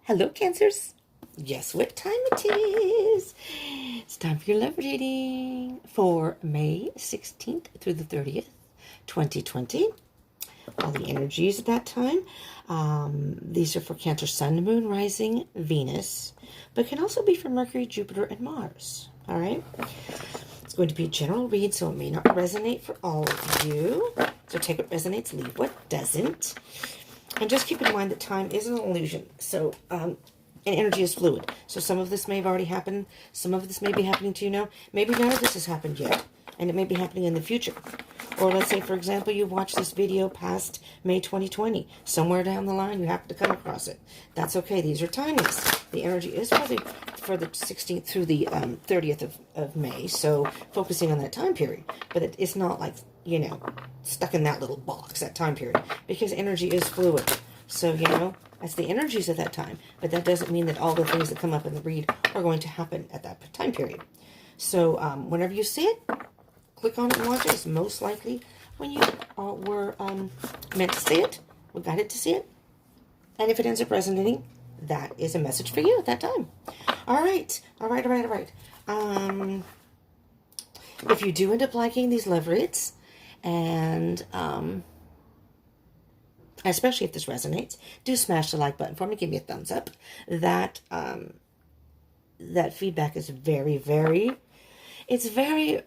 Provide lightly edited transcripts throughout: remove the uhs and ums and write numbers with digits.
Hello, Cancers. Guess what time it is? It's time for your love reading for May 16th through the 30th, 2020. All the energies at that time. These are for Cancer, Sun, Moon, Rising, Venus, but can also be for Mercury, Jupiter, and Mars. All right? It's going to be a general read, so it may not resonate for all of you. So take what resonates, leave what doesn't. And just keep in mind that time is an illusion. So, and energy is fluid. So some of this may have already happened. Some of this may be happening to you now. Maybe none of this has happened yet. And it may be happening in the future. Or let's say, for example, you watch this video past May 2020. Somewhere down the line, you happen to come across it. That's okay. These are timeless. The energy is for the 16th through the 30th of May. So focusing on that time period. But it's not like, you know, stuck in that little box, that time period. Because energy is fluid. So, you know, that's the energies of that time. But that doesn't mean that all the things that come up in the read are going to happen at that time period. So, whenever you see it, click on it and watch it. It's most likely when you were meant to see it, were guided to see it. And if it ends up resonating, that is a message for you at that time. All right. If you do end up liking these love reads, and especially if this resonates, do smash the like button for me. Give me a thumbs up. That feedback is very, very, it's very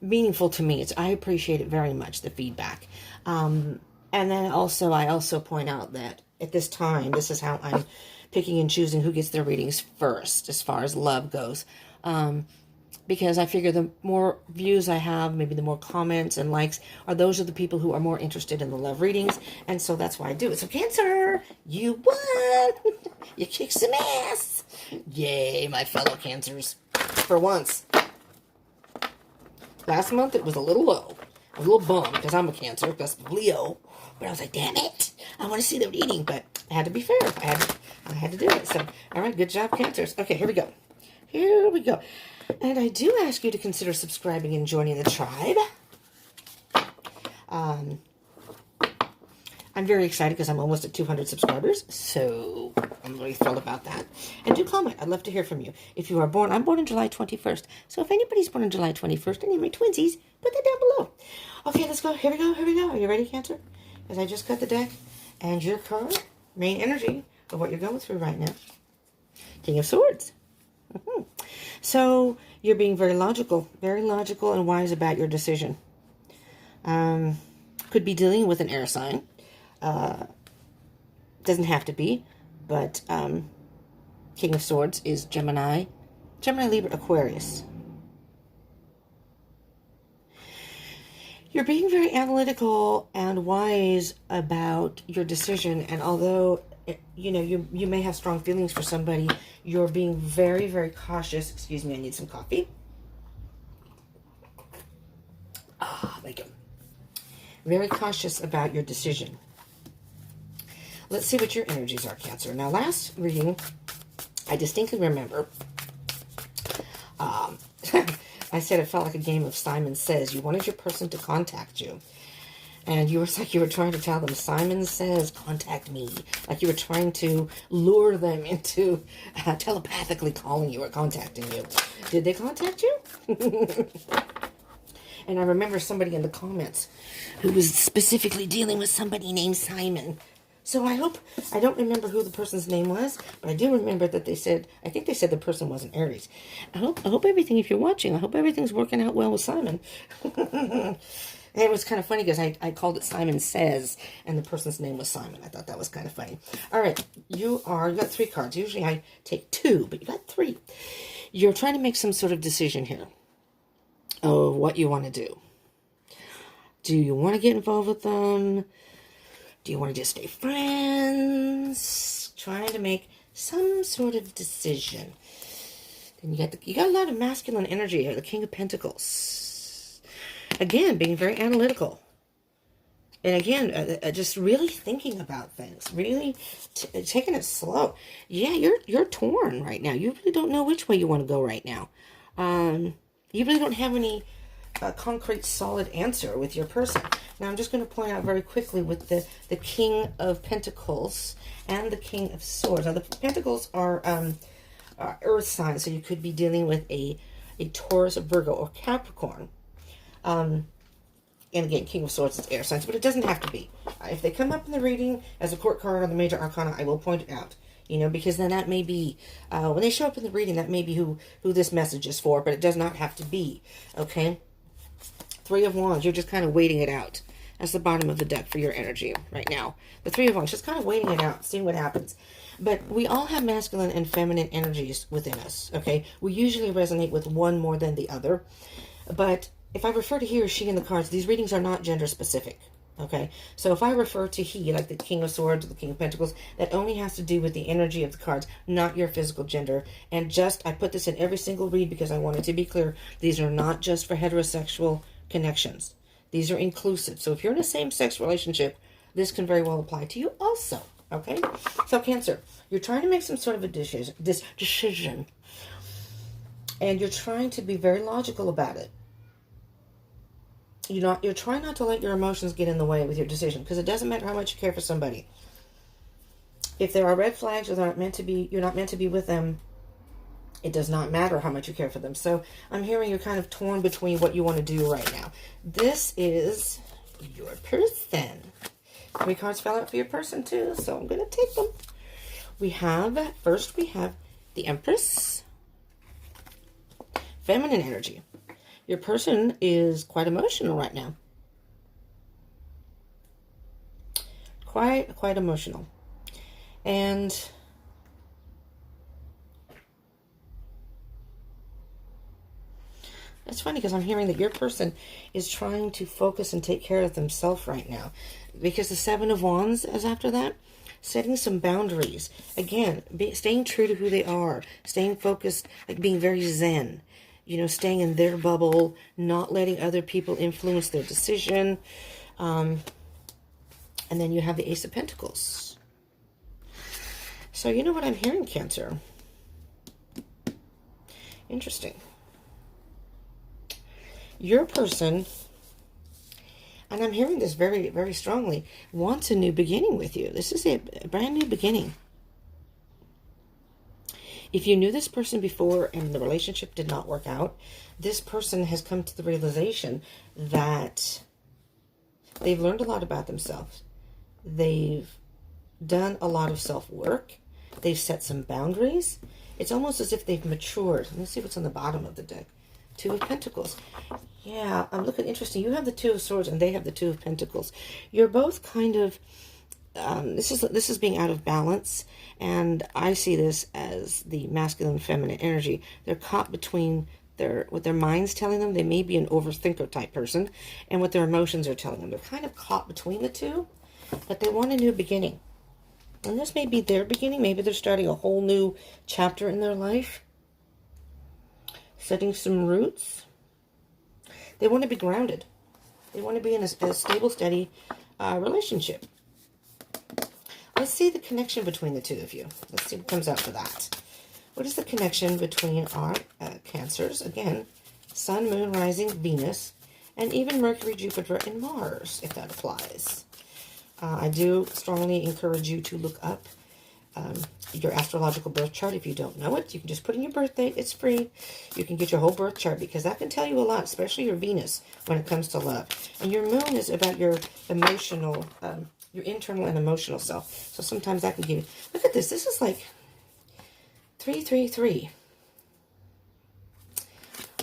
meaningful to me. I appreciate it very much, the feedback. And then also, I also point out that at this time, this is how I'm picking and choosing who gets their readings first as far as love goes. Because I figure the more views I have, maybe the more comments and likes, those are the people who are more interested in the love readings. And so that's why I do it. So Cancer, you won! You kicked some ass! Yay, my fellow Cancers. For once. Last month it was a little low. I was a little bummed because I'm a Cancer, that's Leo. But I was like, damn it! I want to see the reading, but I had to be fair. I had to do it. So, all right, good job, Cancers. Okay, here we go. Here we go. And I do ask you to consider subscribing and joining the tribe. I'm very excited because I'm almost at 200 subscribers. So I'm really thrilled about that. And do comment. I'd love to hear from you. If you are born, I'm born on July 21st. So if anybody's born on July 21st, any of my twinsies, put that down below. Okay, let's go. Here we go. Here we go. Are you ready, Cancer? As I just cut the deck. And your card, main energy of what you're going through right now. King of Swords. So you're being very logical and wise about your decision. Could be dealing with an air sign. Doesn't have to be, but King of Swords is Gemini, Libra, Aquarius. You're being very analytical and wise about your decision, and although you know you may have strong feelings for somebody, you're being very, very cautious. Excuse me, I need some coffee. There you go. Very cautious about your decision. Let's see what your energies are, Cancer. Now, last reading, I distinctly remember, I said it felt like a game of Simon Says. You wanted your person to contact you. And you were like you were trying to tell them, Simon Says, contact me. Like you were trying to lure them into telepathically calling you or contacting you. Did they contact you? And I remember somebody in the comments who was specifically dealing with somebody named Simon. So I don't remember who the person's name was, but I do remember that I think they said the person was an Aries. I hope everything, if you're watching, I hope everything's working out well with Simon. And it was kind of funny because I called it Simon Says, and the person's name was Simon. I thought that was kind of funny. All right, you got 3 cards. Usually I take 2, but you got 3. You're trying to make some sort of decision here of what you want to do. Do you want to get involved with them? Do you want to just stay friends? Trying to make some sort of decision. Then you got a lot of masculine energy here. The King of Pentacles. Again, being very analytical. And again, just really thinking about things. Really taking it slow. Yeah, you're torn right now. You really don't know which way you want to go right now. You really don't have any a concrete, solid answer with your person. Now, I'm just going to point out very quickly with the King of Pentacles and the King of Swords. Now, the Pentacles are earth signs, so you could be dealing with a Taurus, a Virgo, or Capricorn. And again, King of Swords is air signs, but it doesn't have to be. If they come up in the reading as a court card on the Major Arcana, I will point it out. You know, because then that may be, when they show up in the reading, that may be who this message is for, but it does not have to be, okay? Three of Wands, you're just kind of waiting it out. That's the bottom of the deck for your energy right now. The Three of Wands, just kind of waiting it out, seeing what happens. But we all have masculine and feminine energies within us, okay? We usually resonate with one more than the other. But if I refer to he or she in the cards, these readings are not gender specific. Okay, so if I refer to he, like the King of Swords or the King of Pentacles, that only has to do with the energy of the cards, not your physical gender. And just, I put this in every single read because I want it to be clear, these are not just for heterosexual connections. These are inclusive. So if you're in a same-sex relationship, this can very well apply to you also. Okay, so Cancer, you're trying to make some sort of a decision, and you're trying to be very logical about it. You're trying not to let your emotions get in the way with your decision, because it doesn't matter how much you care for somebody. If there are red flags or you're not meant to be with them, it does not matter how much you care for them. So I'm hearing you're kind of torn between what you want to do right now. This is your person. 3 cards fell out for your person too, so I'm going to take them. First we have the Empress. Feminine energy. Your person is quite emotional right now. Quite emotional. And it's funny because I'm hearing that your person is trying to focus and take care of themselves right now. Because the Seven of Wands is after that. Setting some boundaries. Again, staying true to who they are. Staying focused, like being very zen. You know, staying in their bubble, not letting other people influence their decision. And then you have the Ace of Pentacles. So you know what I'm hearing, Cancer? Interesting. Your person, and I'm hearing this very, very strongly, wants a new beginning with you. This is a brand new beginning. If you knew this person before and the relationship did not work out, this person has come to the realization that they've learned a lot about themselves. They've done a lot of self-work. They've set some boundaries. It's almost as if they've matured. Let's see what's on the bottom of the deck. 2 of Pentacles. Yeah, I'm looking interesting. You have the 2 of Swords and they have the 2 of Pentacles. You're both kind of... this is being out of balance, and I see this as the masculine and feminine energy. They're caught between what their mind's telling them. They may be an overthinker type person, and what their emotions are telling them. They're kind of caught between the two, but they want a new beginning. And this may be their beginning. Maybe they're starting a whole new chapter in their life, setting some roots. They want to be grounded. They want to be in a stable, steady relationship. Let's see the connection between the two of you. Let's see what comes out for that. What is the connection between our Cancers? Again, Sun, Moon, Rising, Venus, and even Mercury, Jupiter, and Mars, if that applies. I do strongly encourage you to look up your astrological birth chart. If you don't know it, you can just put in your birth date. It's free. You can get your whole birth chart because that can tell you a lot, especially your Venus when it comes to love. And your Moon is about your emotional, your internal and emotional self. So sometimes that can give you... Look at this. This is like 333.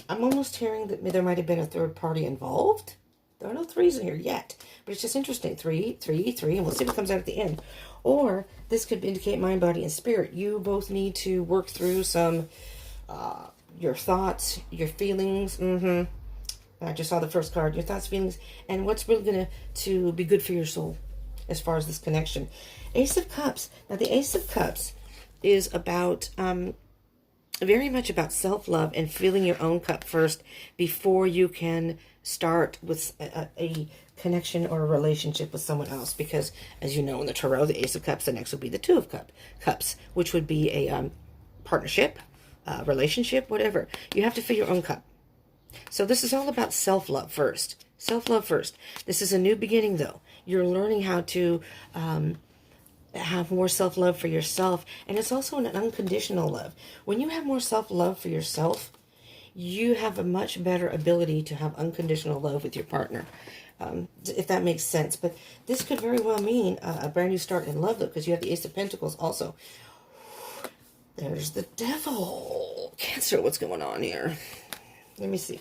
I'm almost hearing that there might have been a third party involved. There are no threes in here yet. But it's just interesting. 3, 3, 3. And we'll see what comes out at the end. Or this could indicate mind, body, and spirit. You both need to work through some... your thoughts, your feelings. I just saw the first card. Your thoughts, feelings, and what's really going to be good for your soul as far as this connection. Ace of Cups. Now, the Ace of Cups is about... very much about self-love and filling your own cup first before you can start with a connection or a relationship with someone else. Because, as you know, in the Tarot, the Ace of Cups, the next would be the Two of Cups, which would be a partnership, relationship, whatever. You have to fill your own cup. So this is all about self-love first. Self-love first. This is a new beginning, though. You're learning how to have more self-love for yourself. And it's also an unconditional love. When you have more self-love for yourself, you have a much better ability to have unconditional love with your partner. If that makes sense. But this could very well mean a brand new start in love, though, because you have the Ace of Pentacles also. There's the Devil. Cancer, what's going on here? Let me see.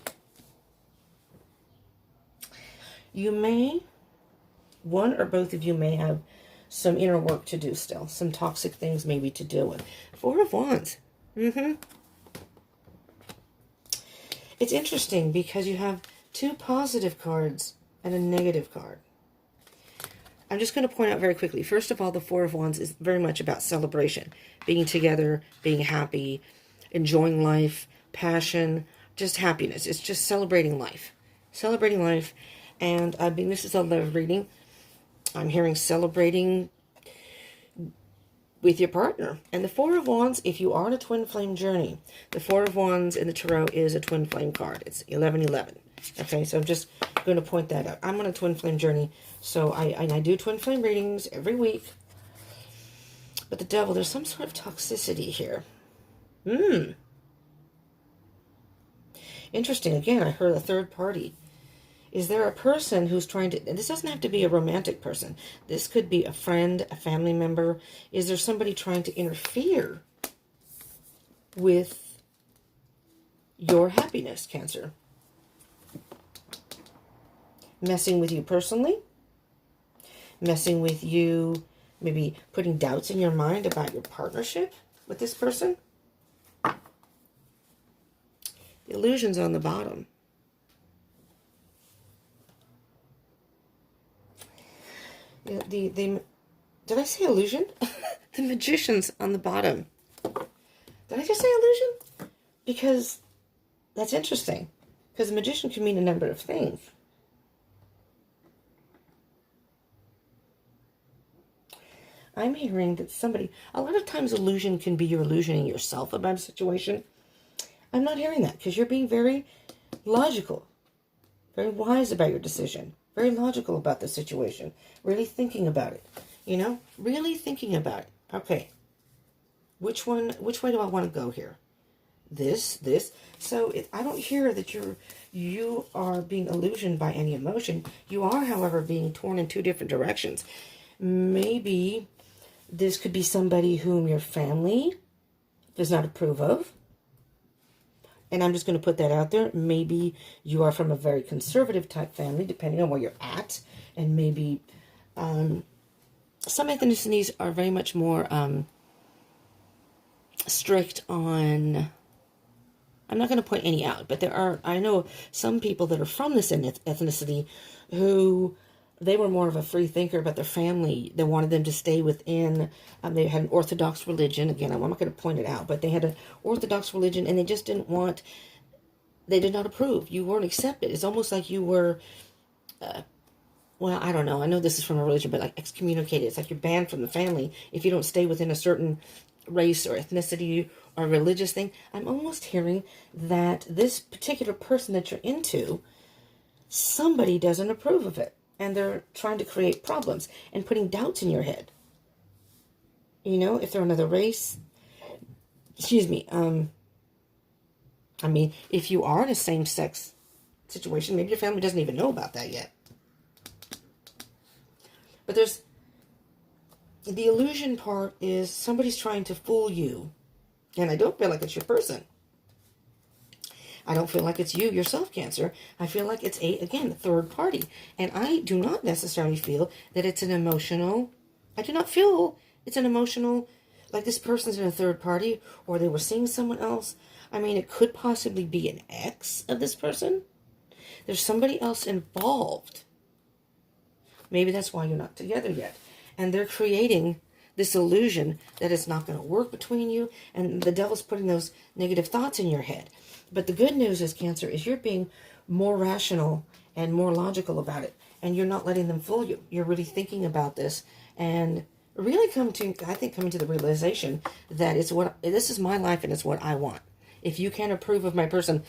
You may, one or both of you may have some inner work to do still. Some toxic things maybe to deal with. Four of Wands. It's interesting because you have two positive cards and a negative card. I'm just going to point out very quickly. First of all, the Four of Wands is very much about celebration. Being together, being happy, enjoying life, passion, just happiness. It's just celebrating life. Celebrating life. And I mean, this is a love reading. I'm hearing celebrating with your partner. And the Four of Wands, if you are on a twin flame journey, the Four of Wands in the Tarot is a twin flame card. It's 1111. Okay, so I'm just going to point that out. I'm on a twin flame journey, so I do twin flame readings every week. But the Devil, there's some sort of toxicity here. Interesting. Again, I heard a third party. Is there a person who's trying to... And this doesn't have to be a romantic person. This could be a friend, a family member. Is there somebody trying to interfere with your happiness, Cancer? Messing with you personally? Messing with you, maybe putting doubts in your mind about your partnership with this person? The illusion's on the bottom. Did I say illusion? The Magician's on the bottom. Did I just say illusion? Because that's interesting. Because the Magician can mean a number of things. I'm hearing that somebody... A lot of times illusion can be you're illusioning yourself about a situation. I'm not hearing that because you're being very logical. Very wise about your decision. Very logical about the situation. Really thinking about it. You know? Really thinking about it. Okay. Which way do I want to go here? This. So I don't hear that you are being illusioned by any emotion. You are, however, being torn in two different directions. Maybe this could be somebody whom your family does not approve of. And I'm just going to put that out there. Maybe you are from a very conservative type family, depending on where you're at. And maybe some ethnicities are very much more strict on... I'm not going to point any out, but I know some people that are from this ethnicity who... They were more of a free thinker, but their family, they wanted them to stay within, they had an Orthodox religion. Again, I'm not going to point it out, but they had an Orthodox religion, and they just didn't want, they did not approve. You weren't accepted. It's almost like you were, well, I don't know. I know this is from a religion, but like excommunicated. It's like you're banned from the family if you don't stay within a certain race or ethnicity or religious thing. I'm almost hearing that this particular person that you're into, somebody doesn't approve of it. And they're trying to create problems and putting doubts in your head. You know, if they're another race. Excuse me. I mean, if you are in a same-sex situation, maybe your family doesn't even know about that yet. But there's... The illusion part is somebody's trying to fool you. And I don't feel like it's your person. I don't feel like it's you yourself, Cancer. I feel like it's again, a third party. And I do not necessarily feel that it's an emotional... I do not feel it's an emotional... Like this person's in a third party or they were seeing someone else. I mean, it could possibly be an ex of this person. There's somebody else involved. Maybe that's why you're not together yet. And they're creating this illusion that it's not going to work between you. And the devil's putting those negative thoughts in your head. But the good news is, Cancer, is you're being more rational and more logical about it. And you're not letting them fool you. You're really thinking about this and really coming to the realization that this is my life and it's what I want. If you can't approve of my person,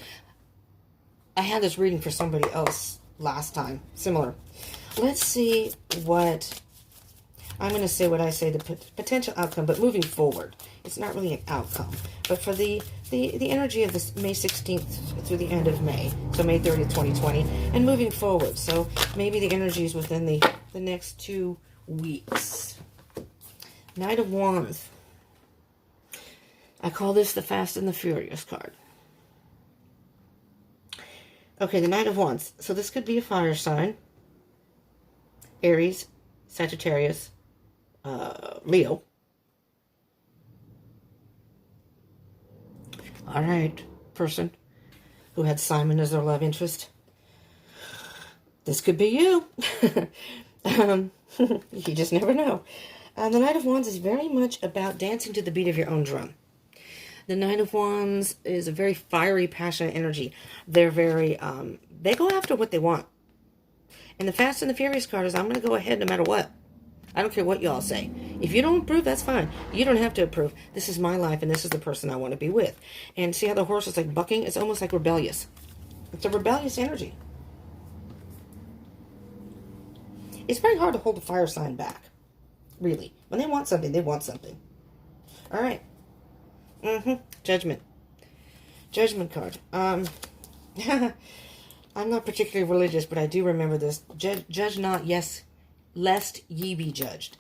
I had this reading for somebody else last time. Similar. Let's see what... I'm going to say what I say, the potential outcome, but moving forward. It's not really an outcome. But for the energy of this May 16th through the end of May, so May 30th, 2020, and moving forward. So maybe the energy is within the next 2 weeks. Knight of Wands. I call this the Fast and the Furious card. Okay, the Knight of Wands. So this could be a fire sign. Aries, Sagittarius, Leo. All right, person who had Simon as their love interest. This could be you. You just never know. The Knight of Wands is very much about dancing to the beat of your own drum. The Knight of Wands is a very fiery, passionate energy. They're very, they go after what they want. And the Fast and the Furious card is, I'm going to go ahead no matter what. I don't care what y'all say. If you don't approve, that's fine. You don't have to approve. This is my life, and this is the person I want to be with. And see how the horse is like bucking? It's almost like rebellious. It's a rebellious energy. It's very hard to hold a fire sign back. Really. When they want something, they want something. All right. Judgment. Judgment card. I'm not particularly religious, but I do remember this. Judge not, yes, lest ye be judged.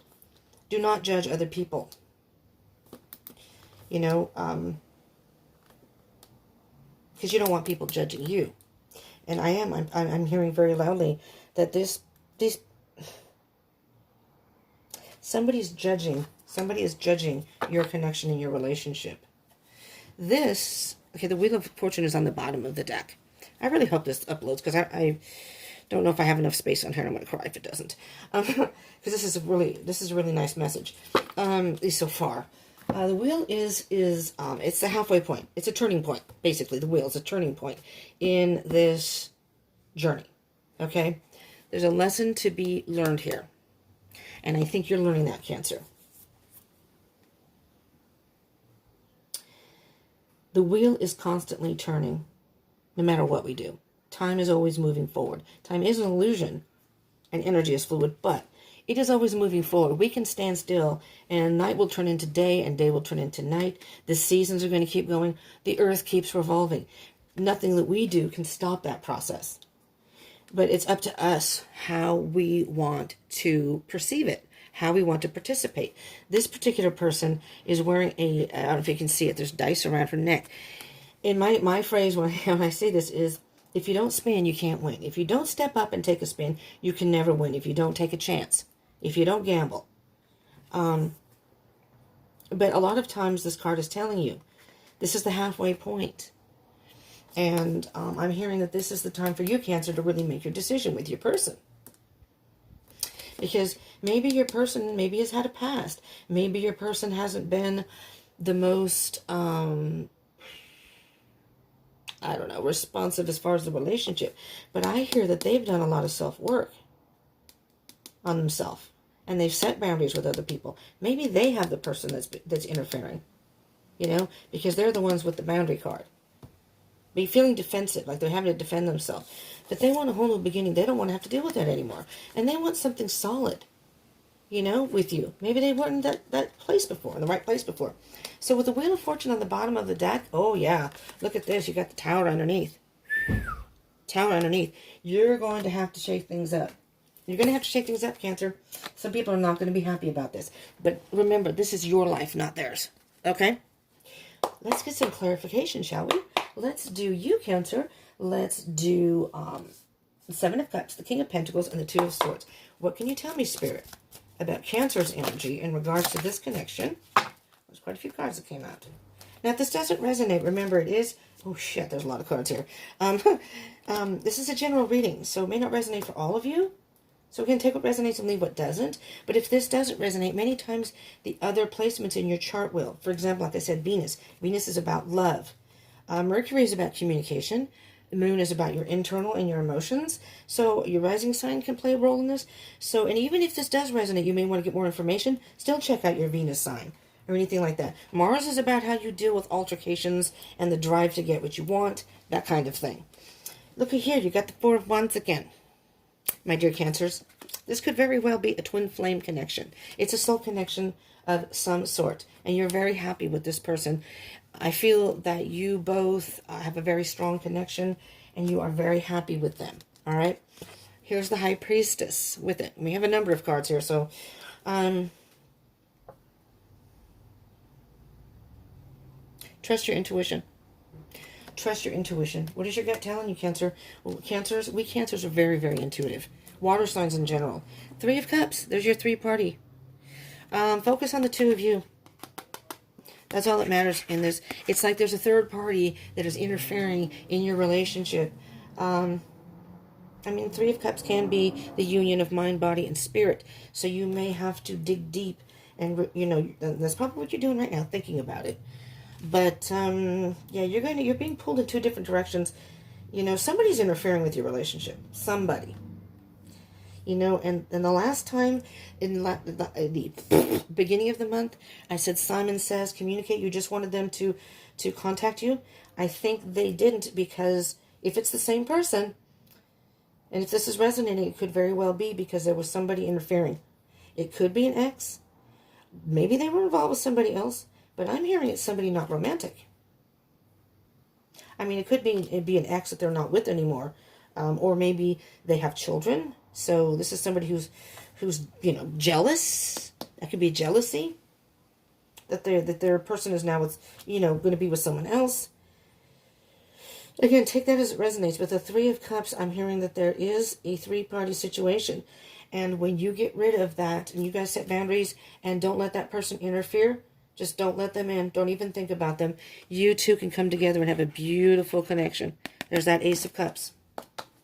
Do not judge other people. You know, because you don't want people judging you. And I'm hearing very loudly that somebody is judging your connection in your relationship. The Wheel of Fortune is on the bottom of the deck. I really hope this uploads, because I don't know if I have enough space on here. I'm going to cry if it doesn't. Because this is a really nice message, at least so far. The wheel is it's the halfway point. It's a turning point, basically. The wheel is a turning point in this journey, okay? There's a lesson to be learned here. And I think you're learning that, Cancer. The wheel is constantly turning, no matter what we do. Time is always moving forward. Time is an illusion, and energy is fluid, but it is always moving forward. We can stand still, and night will turn into day, and day will turn into night. The seasons are going to keep going. The earth keeps revolving. Nothing that we do can stop that process. But it's up to us how we want to perceive it, how we want to participate. This particular person is wearing I don't know if you can see it, there's dice around her neck. And my phrase when I say this is, if you don't spin, you can't win. If you don't step up and take a spin, you can never win. If you don't take a chance, if you don't gamble. But a lot of times this card is telling you, this is the halfway point. And I'm hearing that this is the time for you, Cancer, to really make your decision with your person. Because maybe your person has had a past. Maybe your person hasn't been the most, responsive as far as the relationship. But I hear that they've done a lot of self-work on themselves. And they've set boundaries with other people. Maybe they have the person that's interfering. Because they're the ones with the boundary card. Be feeling defensive, like they're having to defend themselves. But they want a whole new beginning. They don't want to have to deal with that anymore. And they want something solid, with you. Maybe they weren't in that place before, in the right place before. So with the Wheel of Fortune on the bottom of the deck, oh yeah, look at this. You got the Tower underneath. Tower underneath. You're going to have to shake things up. You're going to have to shake things up, Cancer. Some people are not going to be happy about this. But remember, this is your life, not theirs. Okay? Let's get some clarification, shall we? Let's do you, Cancer. Let's do the Seven of Cups, the King of Pentacles, and the Two of Swords. What can you tell me, Spirit, about Cancer's energy in regards to this connection? There's quite a few cards that came out. Now, if this doesn't resonate, remember it is... Oh, shit, there's a lot of cards here. This is a general reading, so it may not resonate for all of you. So again, take what resonates and leave what doesn't. But if this doesn't resonate, many times the other placements in your chart will. For example, like I said, Venus. Venus is about love. Mercury is about communication. The moon is about your internal and your emotions. So your rising sign can play a role in this. So, and even if this does resonate, you may want to get more information. Still check out your Venus sign or anything like that. Mars is about how you deal with altercations and the drive to get what you want, that kind of thing. Look at here. You got the Four of Wands again. My dear Cancers, this could very well be a twin flame connection. It's a soul connection of some sort, and you're very happy with this person. I feel that you both have a very strong connection, and you are very happy with them, all right? Here's the High Priestess with it. We have a number of cards here, so trust your intuition. Trust your intuition. What is your gut telling you, Cancer? Well, Cancers, we Cancers are very, very intuitive. Water signs in general. Three of Cups. There's your three-party. Focus on the two of you. That's all that matters in this. It's like there's a third party that is interfering in your relationship. I mean, Three of Cups can be the union of mind, body, and spirit. So you may have to dig deep. And, you know, that's probably what you're doing right now, thinking about it. But, yeah, you're being pulled in two different directions. You know, somebody's interfering with your relationship. Somebody. You know, and the last time, in the beginning of the month, I said, Simon Says, communicate. You just wanted them to contact you. I think they didn't, because if it's the same person, and if this is resonating, it could very well be because there was somebody interfering. It could be an ex. Maybe they were involved with somebody else, but I'm hearing it's somebody not romantic. I mean, it could be an ex that they're not with anymore, or maybe they have children. So this is somebody who's you know, jealous. That could be jealousy. That their person is now with, you know, going to be with someone else. Again, take that as it resonates. With the Three of Cups, I'm hearing that there is a three-party situation. And when you get rid of that, and you guys set boundaries, and don't let that person interfere, just don't let them in. Don't even think about them. You two can come together and have a beautiful connection. There's that Ace of Cups.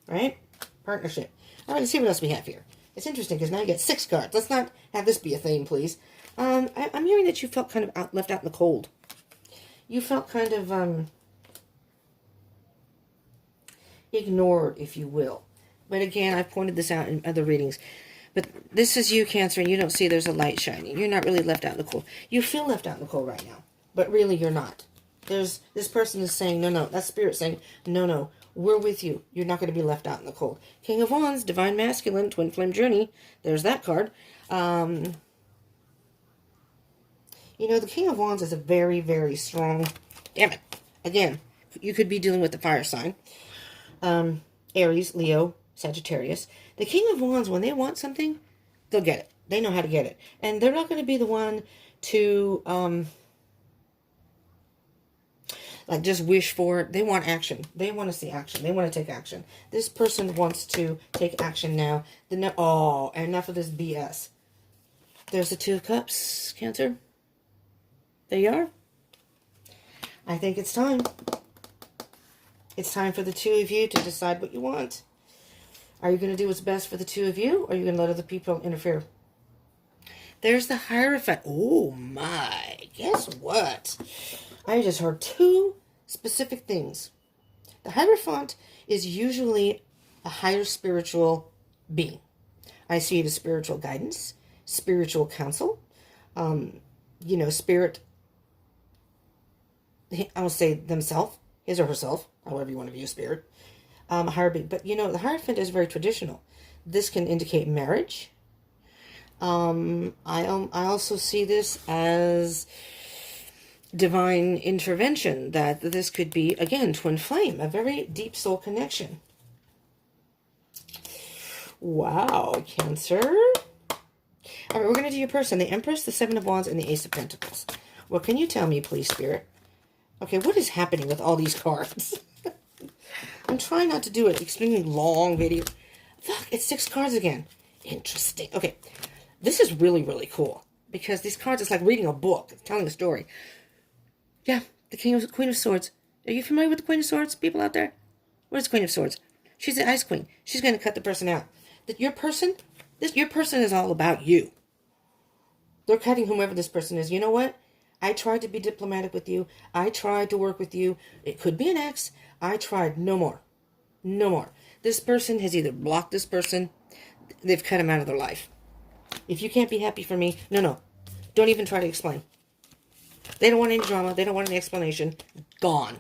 Right? Partnership. All right, let's see what else we have here. It's interesting because now you get 6 cards. Let's not have this be a theme, please. I'm hearing that you felt kind of left out in the cold. You felt kind of ignored, if you will. But again, I've pointed this out in other readings. But this is you, Cancer, and you don't see there's a light shining. You're not really left out in the cold. You feel left out in the cold right now, but really you're not. This person is saying, no. That spirit saying, no. We're with you. You're not going to be left out in the cold. King of Wands, Divine Masculine, Twin Flame Journey. There's that card. You know, the King of Wands is a very, very strong... Damn it. Again, you could be dealing with the fire sign. Aries, Leo, Sagittarius. The King of Wands, when they want something, they'll get it. They know how to get it. And they're not going to be the one to... like, just wish for it. They want action. They want to see action. They want to take action. This person wants to take action now. Oh, enough of this BS. There's the Two of Cups, Cancer. There you are. I think it's time. It's time for the two of you to decide what you want. Are you going to do what's best for the two of you, or are you going to let other people interfere? There's the Hierophant. Oh, my. Guess what? I just heard 2 specific things. The Hierophant is usually a higher spiritual being. I see it as spiritual guidance, spiritual counsel, you know, spirit, I will say themselves, his or herself, however you want to view spirit, higher being. But, you know, the Hierophant is very traditional. This can indicate marriage. I also see this as... divine intervention, that this could be, again, twin flame, a very deep soul connection. Wow, Cancer. All right, we're going to do your person, the Empress, the Seven of Wands, and the Ace of Pentacles. What can you tell me, please, Spirit? Okay, what is happening with all these cards? I'm trying not to do an extremely long video. Fuck, it's 6 cards again. Interesting. Okay, this is really, really cool, because these cards, it's like reading a book. It's telling a story. Yeah, the Queen of Swords. Are you familiar with the Queen of Swords, people out there? What is Queen of Swords? She's the Ice Queen. She's going to cut the person out. Your person is all about you. They're cutting whomever this person is. You know what? I tried to be diplomatic with you. I tried to work with you. It could be an ex. I tried. No more. No more. This person has either blocked this person. They've cut him out of their life. If you can't be happy for me, no. Don't even try to explain. They don't want any drama. They don't want any explanation. Gone.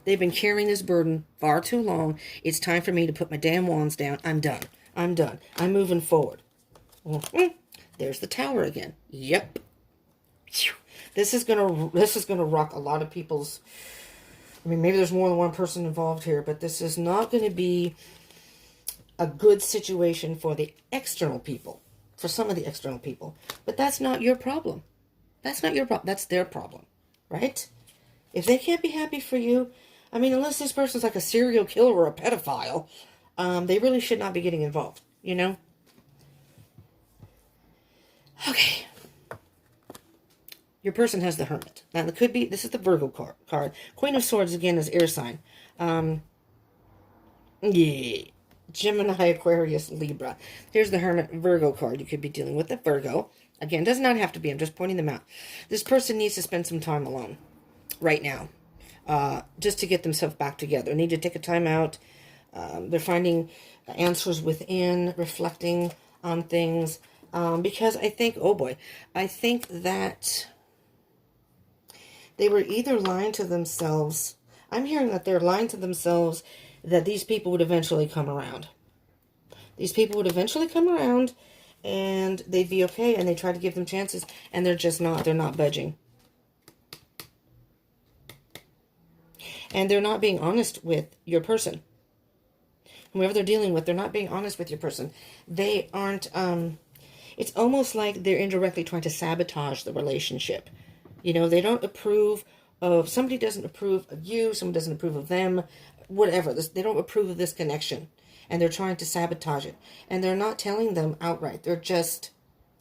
They've been carrying this burden far too long. It's time for me to put my damn wands down. I'm done. I'm done. I'm moving forward. There's the Tower again. Yep. This is gonna rock a lot of people's. I mean, maybe there's more than one person involved here, but this is not going to be a good situation for the external people, for some of the external people. But that's not your problem. That's not your problem. That's their problem, right? If they can't be happy for you, I mean, unless this person's like a serial killer or a pedophile, they really should not be getting involved, you know? Okay. Your person has the Hermit. Now, it could be, this is the Virgo card. Queen of Swords, again, is air sign. Yeah. Gemini, Aquarius, Libra. Here's the Hermit Virgo card. You could be dealing with the Virgo. Again, does not have to be. I'm just pointing them out. This person needs to spend some time alone right now. Just to get themselves back together. They need to take a time out. They're finding answers within, reflecting on things. Because I think, oh boy, I think that they were either lying to themselves. I'm hearing that they're lying to themselves that these people would eventually come around. These people would eventually come around and they'd be okay, and they try to give them chances, and they're just not. They're not budging. And they're not being honest with your person. Whoever they're dealing with, they're not being honest with your person. They aren't, it's almost like they're indirectly trying to sabotage the relationship. You know, they don't approve of, somebody doesn't approve of you, someone doesn't approve of them, whatever. They don't approve of this connection. And they're trying to sabotage it. And they're not telling them outright. They're just,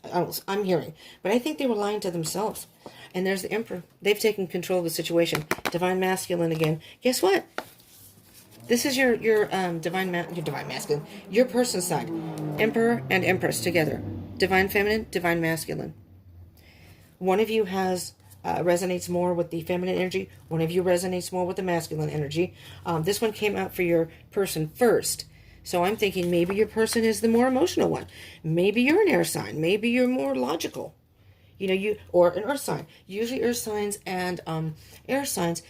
I'm hearing. But I think they were lying to themselves. And there's the Emperor. They've taken control of the situation. Divine Masculine again. Guess what? This is your Divine Masculine. Your person's side. Emperor and Empress together. Divine Feminine, Divine Masculine. One of you has resonates more with the feminine energy. One of you resonates more with the masculine energy. This one came out for your person first. So I'm thinking maybe your person is the more emotional one. Maybe you're an air sign. Maybe you're more logical. You know, or an earth sign. Usually earth signs and air signs,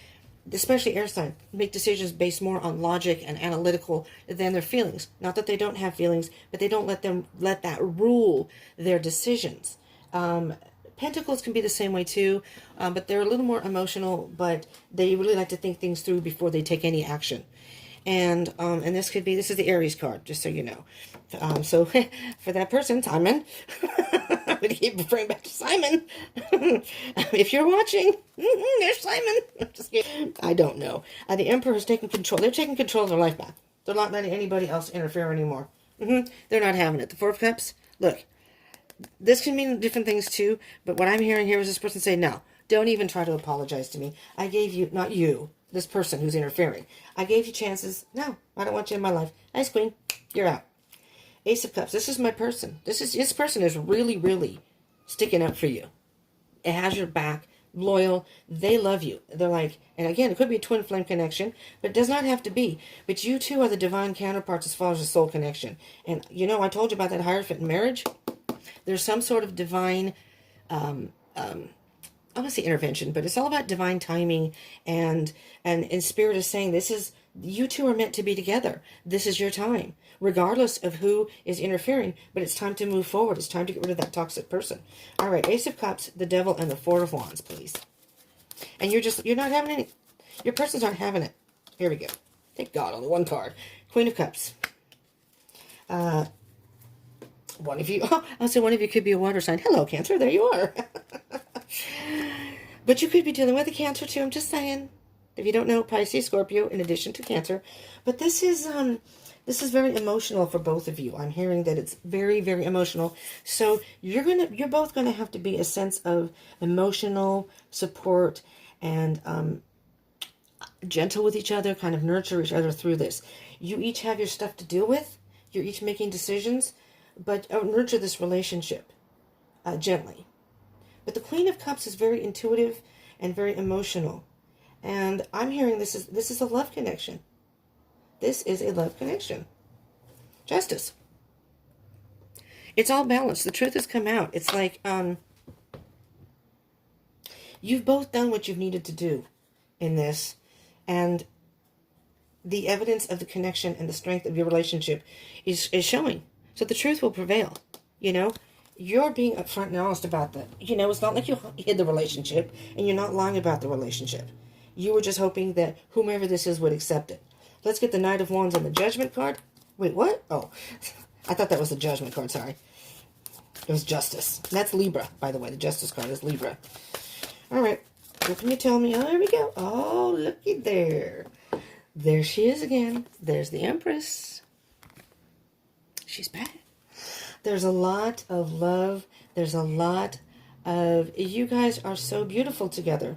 especially air signs, make decisions based more on logic and analytical than their feelings. Not that they don't have feelings, but they don't let that rule their decisions. Pentacles can be the same way too, but they're a little more emotional, but they really like to think things through before they take any action. And this is the Aries card, just so you know. So for that person, Simon, I'm going to keep referring back to Simon. If you're watching, there's Simon. Just kidding. I don't know. The Emperor is taking control. They're taking control of their life back. They're not letting anybody else interfere anymore. They're not having it. The Four of Cups, look, this can mean different things too, but what I'm hearing here is this person say, no, don't even try to apologize to me. I gave you, not you, this person who's interfering. I gave you chances. No, I don't want you in my life. Nice, Queen. You're out. Ace of Cups. This is my person. This person is really, really sticking up for you. It has your back. Loyal. They love you. They're like, and again, it could be a twin flame connection, but it does not have to be. But you two are the divine counterparts as far as the soul connection. And you know, I told you about that Hierophant in marriage. There's some sort of divine, I want to say intervention, but it's all about divine timing, and Spirit is saying you two are meant to be together. This is your time, regardless of who is interfering, but it's time to move forward. It's time to get rid of that toxic person. All right, Ace of Cups, the Devil, and the Four of Wands, please. And you're not having any, your person's not having it. Here we go. Thank God, only one card. Queen of Cups. One of you, I'll say one of you could be a water sign. Hello, Cancer, there you are. But you could be dealing with a Cancer too, I'm just saying. If you don't know, Pisces, Scorpio, in addition to Cancer. But this is very emotional for both of you. I'm hearing that it's very, very emotional. So you're both gonna have to be a sense of emotional support and gentle with each other, kind of nurture each other through this. You each have your stuff to deal with. You're each making decisions. But nurture this relationship gently. But the Queen of Cups is very intuitive and very emotional. And I'm hearing this is a love connection. This is a love connection. Justice. It's all balanced. The truth has come out. It's like you've both done what you've needed to do in this. And the evidence of the connection and the strength of your relationship is showing. So the truth will prevail. You know, you're being upfront and honest about that. You know, it's not like you hid the relationship, and you're not lying about the relationship. You were just hoping that whomever this is would accept it. Let's get the Knight of Wands and the Judgment card. Wait, what? Oh, I thought that was the Judgment card. Sorry. It was Justice. That's Libra, by the way. The Justice card is Libra. All right. What can you tell me? Oh, here we go. Oh, looky there. There she is again. There's the Empress. She's back. There's a lot of love. There's a lot of... You guys are so beautiful together.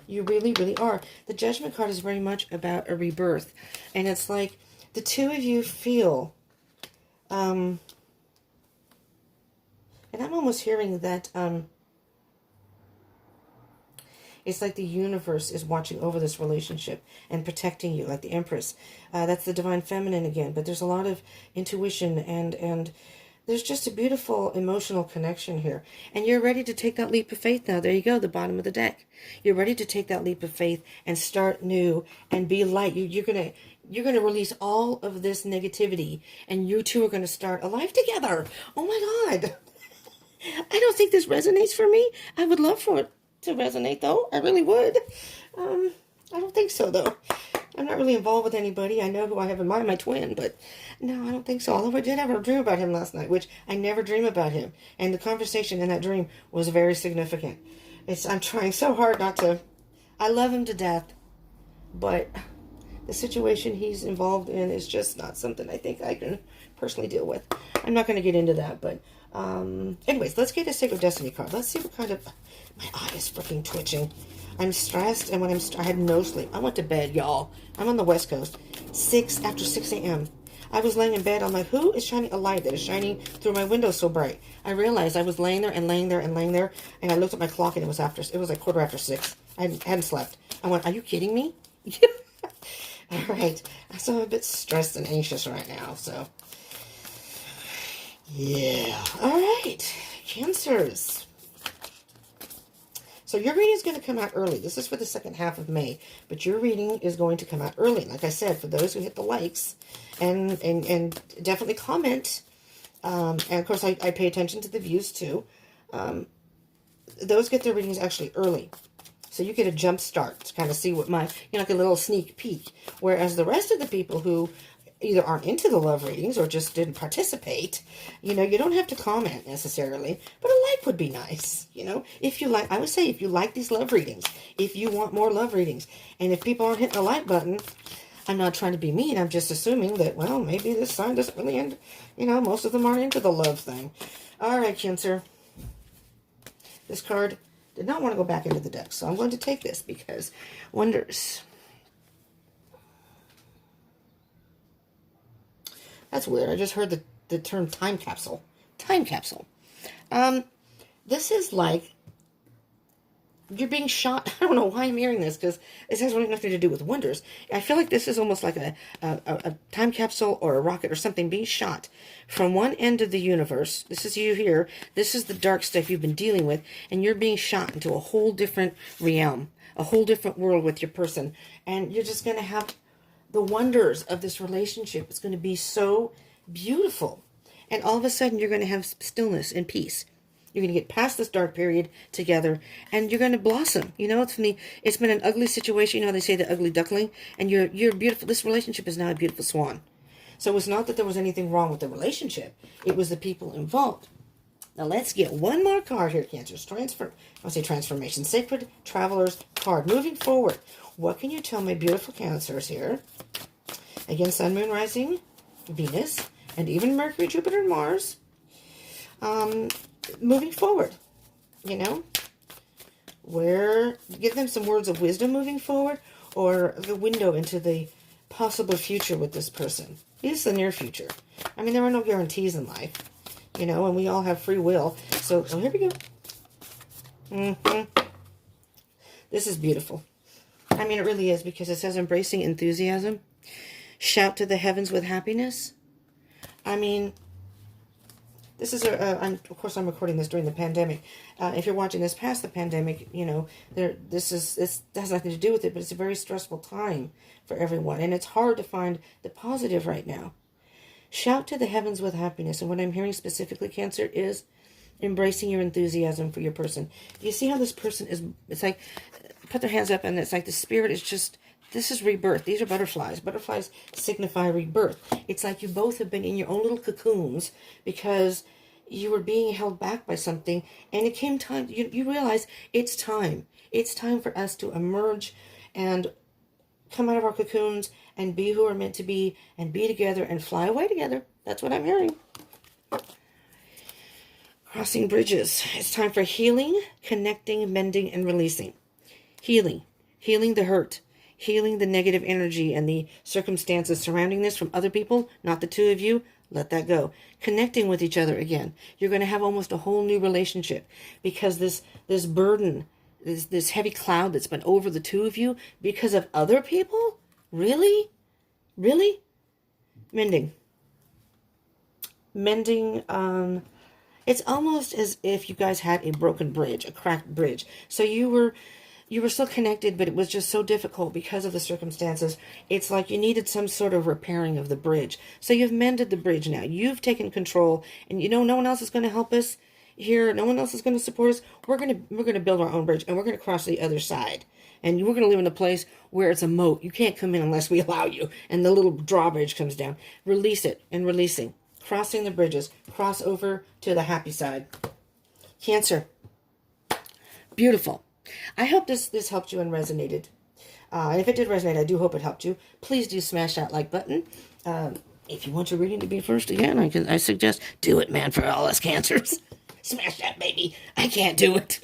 You really, really are. The Judgment card is very much about a rebirth. And it's like the two of you feel... and I'm almost hearing that... it's like the universe is watching over this relationship and protecting you, like the Empress. That's the Divine Feminine again. But there's a lot of intuition and there's just a beautiful emotional connection here. And you're ready to take that leap of faith now. There you go, the bottom of the deck. You're ready to take that leap of faith and start new and be light. You're gonna release all of this negativity, and you two are gonna start a life together. Oh my God. I don't think this resonates for me. I would love for it to resonate, though. I really would. I don't think so, though. I'm not really involved with anybody. I know who I have in mind, my twin, but no, I don't think so. Although I did have a dream about him last night, which I never dream about him. And the conversation in that dream was very significant. I'm trying so hard not to... I love him to death, but the situation he's involved in is just not something I think I can personally deal with. I'm not going to get into that, but... anyways, let's get a Sacred Destiny card. Let's see what kind of... My eye is freaking twitching. I'm stressed, and when I had no sleep. I went to bed, y'all. I'm on the West Coast. After 6 a.m. I was laying in bed. I'm like, who is shining a light that is shining through my window so bright? I realized I was laying there and laying there and laying there, and I looked at my clock, and it was like 6:15. I hadn't slept. I went, are you kidding me? All right. So I'm a bit stressed and anxious right now, so... Yeah. All right. Cancers. So your reading is going to come out early. This is for the second half of May, but your reading is going to come out early. Like I said, for those who hit the likes and definitely comment. And of course, I pay attention to the views too. Those get their readings actually early. So you get a jump start to kind of see what like a little sneak peek. Whereas the rest of the people who either aren't into the love readings or just didn't participate, you don't have to comment necessarily, but a like would be nice, if you like. I would say if you like these love readings, if you want more love readings, and if people aren't hitting the like button, I'm not trying to be mean, I'm just assuming that, well, maybe this sign doesn't really end, most of them aren't into the love thing. All right, Cancer. This card did not want to go back into the deck, so I'm going to take this because wonders. That's weird. I just heard the term time capsule. Time capsule. This is like you're being shot. I don't know why I'm hearing this because this has really nothing to do with wonders. I feel like this is almost like a time capsule or a rocket or something being shot from one end of the universe. This is you here. This is the dark stuff you've been dealing with, and you're being shot into a whole different realm, a whole different world with your person, and you're just going to have the wonders of this relationship. It's going to be so beautiful. And all of a sudden, you're going to have stillness and peace. You're going to get past this dark period together, and you're going to blossom. It's been an ugly situation. They say the ugly duckling, and you're beautiful. This relationship is now a beautiful swan. So it's not that there was anything wrong with the relationship. It was the people involved. Now let's get one more card here, Cancers. Transformation. Sacred Traveler's card. Moving forward. What can you tell my beautiful Cancers here? Again, Sun, Moon, Rising, Venus, and even Mercury, Jupiter, and Mars. Moving forward, give them some words of wisdom moving forward, or the window into the possible future with this person. It's the near future. There are no guarantees in life, and we all have free will. So here we go. This is beautiful. It really is, because it says embracing enthusiasm. Shout to the heavens with happiness. This is of course, I'm recording this during the pandemic. If you're watching this past the pandemic, this has nothing to do with it, but it's a very stressful time for everyone, and it's hard to find the positive right now. Shout to the heavens with happiness, and what I'm hearing specifically, Cancer, is embracing your enthusiasm for your person. Do you see how this person is? It's like, put their hands up, and it's like the spirit is just. This is rebirth. These are butterflies. Butterflies signify rebirth. It's like you both have been in your own little cocoons because you were being held back by something, and it came time. You realize it's time. It's time for us to emerge and come out of our cocoons and be who we're meant to be and be together and fly away together. That's what I'm hearing. Crossing bridges. It's time for healing, connecting, mending, and releasing. Healing. Healing the hurt. Healing the negative energy and the circumstances surrounding this from other people, not the two of you. Let that go. Connecting with each other again. You're going to have almost a whole new relationship because this burden, this heavy cloud that's been over the two of you because of other people? Really? Really? Mending. Mending, it's almost as if you guys had a broken bridge, a cracked bridge. So you were still connected, but it was just so difficult because of the circumstances. It's like you needed some sort of repairing of the bridge. So you've mended the bridge now. You've taken control, and no one else is going to help us here. No one else is going to support us. We're going to build our own bridge, and we're going to cross to the other side. And we're going to live in a place where it's a moat. You can't come in unless we allow you. And the little drawbridge comes down. Release it and releasing. Crossing the bridges. Cross over to the happy side. Cancer. Beautiful. I hope this helped you and resonated. And if it did resonate, I do hope it helped you. Please do smash that like button. If you want your reading to be first again, I suggest do it, man, for all us Cancers. Smash that, baby. I can't do it.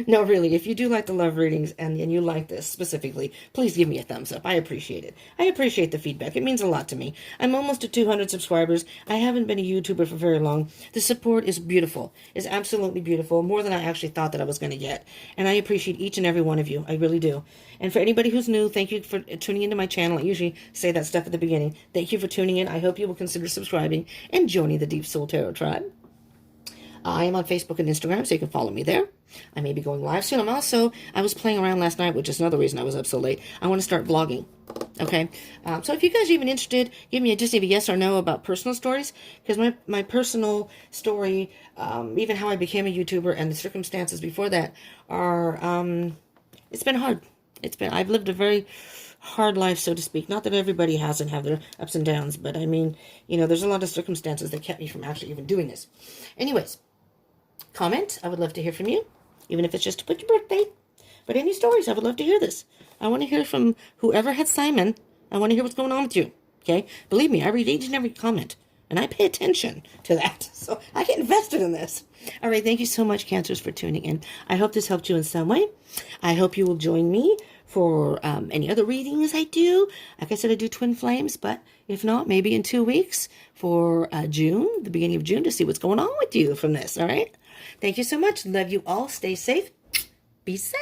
No, really, if you do like the love readings and you like this specifically, please give me a thumbs up. I appreciate it. I appreciate the feedback. It means a lot to me. I'm almost at 200 subscribers. I haven't been a YouTuber for very long. The support is beautiful. It's absolutely beautiful. More than I actually thought that I was going to get. And I appreciate each and every one of you. I really do. And for anybody who's new, thank you for tuning into my channel. I usually say that stuff at the beginning. Thank you for tuning in. I hope you will consider subscribing and joining the Deep Soul Tarot Tribe. I am on Facebook and Instagram, so you can follow me there. I may be going live soon. I was playing around last night, which is another reason I was up so late. I want to start vlogging. Okay? So if you guys are even interested, give me just a yes or no about personal stories, because my personal story, even how I became a YouTuber and the circumstances before that are, it's been hard. I've lived a very hard life, so to speak. Not that everybody hasn't have their ups and downs, but I mean, there's a lot of circumstances that kept me from actually even doing this. Anyways, comment. I would love to hear from you, even if it's just to put your birthday. But any stories, I would love to hear this. I want to hear from whoever had Simon. I want to hear what's going on with you. Okay? Believe me, I read each and every comment, and I pay attention to that. So I get invested in this. All right, thank you so much, Cancers, for tuning in. I hope this helped you in some way. I hope you will join me for any other readings I do. Like I said, I do Twin Flames, but if not, maybe in 2 weeks for June, the beginning of June, to see what's going on with you from this, all right? Thank you so much. Love you all. Stay safe. Be safe.